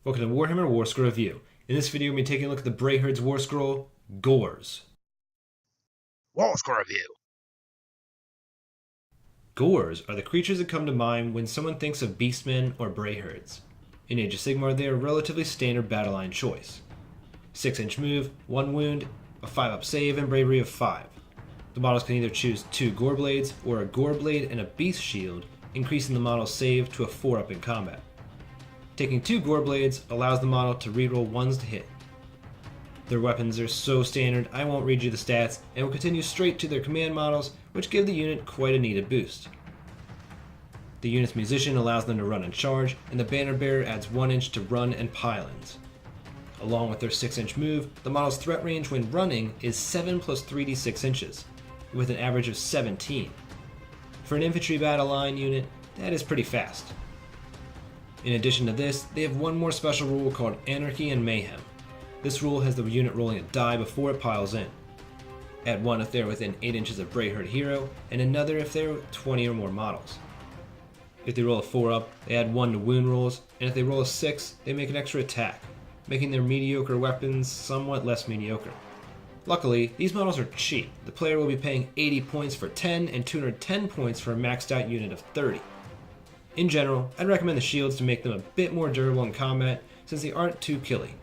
Welcome to Warhammer Warscroll Review. In this video, we'll be taking a look at the Brayherds Warscroll, Gors. Warscroll Review. Gors are the creatures that come to mind when someone thinks of beastmen or Brayherds. In Age of Sigmar, they are a relatively standard battleline choice. 6-inch move, 1 wound, a 5-up save, and bravery of 5. The models can either choose 2 gore blades or a gore blade and a beast shield, increasing the model's save to a 4-up in combat. Taking 2 gore blades allows the model to reroll 1s to hit. Their weapons are so standard I won't read you the stats and will continue straight to their command models, which give the unit quite a needed boost. The unit's musician allows them to run and charge, and the banner bearer adds 1 inch to run and pile-ins. Along with their 6-inch move, the model's threat range when running is 7 plus 3d6 inches, with an average of 17. For an infantry battle line unit, that is pretty fast. In addition to this, they have one more special rule called Anarchy and Mayhem. This rule has the unit rolling a die before it piles in. Add 1 if they're within 8 inches of Brayherd hero, and another if they're 20 or more models. If they roll a 4-up, they add 1 to wound rolls, and if they roll a 6, they make an extra attack, making their mediocre weapons somewhat less mediocre. Luckily, these models are cheap. The player will be paying 80 points for 10 and 210 points for a maxed out unit of 30. In general, I'd recommend the shields to make them a bit more durable in combat since they aren't too killy.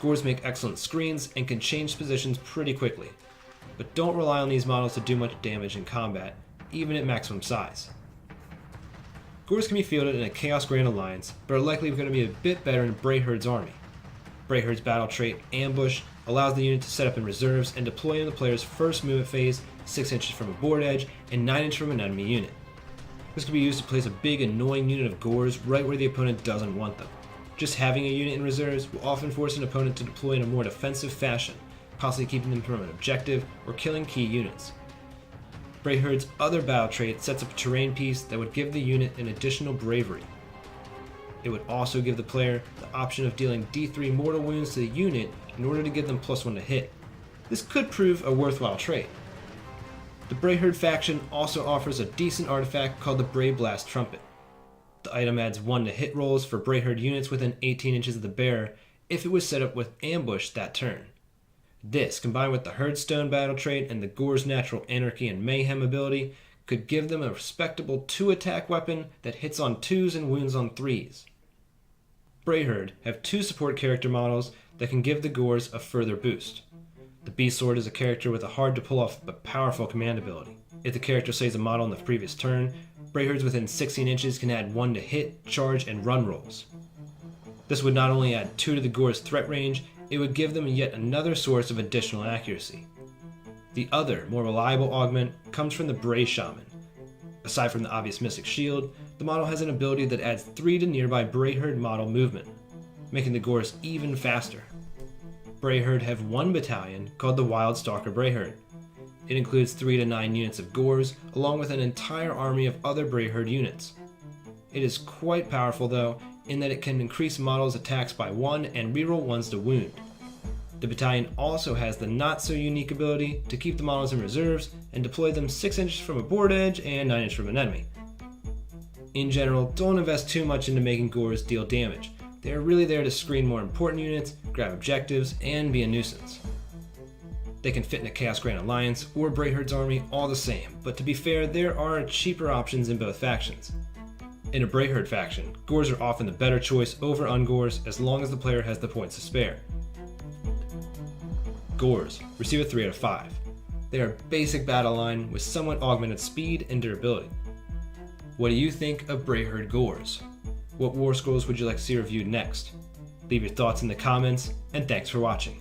Gors make excellent screens and can change positions pretty quickly, but don't rely on these models to do much damage in combat, even at maximum size. Gors can be fielded in a Chaos Grand Alliance, but are likely going to be a bit better in Brayherd's army. Brayherd's battle trait, Ambush, allows the unit to set up in reserves and deploy in the player's first movement phase, 6 inches from a board edge and 9 inches from an enemy unit. This can be used to place a big annoying unit of Gors right where the opponent doesn't want them. Just having a unit in reserves will often force an opponent to deploy in a more defensive fashion, possibly keeping them from an objective or killing key units. Brayherd's other battle trait sets up a terrain piece that would give the unit an additional bravery. It would also give the player the option of dealing D3 mortal wounds to the unit in order to give them +1 to hit. This could prove a worthwhile trait. The Brayherd faction also offers a decent artifact called the Brayblast Trumpet. The item adds 1 to hit rolls for Brayherd units within 18 inches of the bearer if it was set up with Ambush that turn. This, combined with the Herdstone battle trait and the Gors' natural Anarchy and Mayhem ability, could give them a respectable 2-attack weapon that hits on 2s and wounds on 3s. Brayherd have 2 support character models that can give the Gors a further boost. The Beast Sword is a character with a hard to pull off but powerful command ability. If the character slays a model in the previous turn, Brayherds within 16 inches can add 1 to hit, charge, and run rolls. This would not only add 2 to the Gors' threat range, it would give them yet another source of additional accuracy. The other, more reliable augment comes from the Bray Shaman. Aside from the obvious Mystic Shield, the model has an ability that adds 3 to nearby Brayherd model movement, making the Gors even faster. Brayherd have 1 battalion called the Wild Stalker Brayherd. It includes 3 to 9 units of Gors, along with an entire army of other Brayherd units. It is quite powerful though, in that it can increase models' attacks by 1 and reroll 1s to wound. The battalion also has the not so unique ability to keep the models in reserves and deploy them 6 inches from a board edge and 9 inches from an enemy. In general, don't invest too much into making Gors deal damage. They are really there to screen more important units, grab objectives, and be a nuisance. They can fit in a Chaos Grand Alliance or Brayherd's army all the same, but to be fair, there are cheaper options in both factions. In a Brayherd faction, Gors are often the better choice over Ungors as long as the player has the points to spare. Gors receive a 3 out of 5. They are a basic battle line with somewhat augmented speed and durability. What do you think of Brayherd Gors? What Warscrolls would you like to see reviewed next? Leave your thoughts in the comments, and thanks for watching.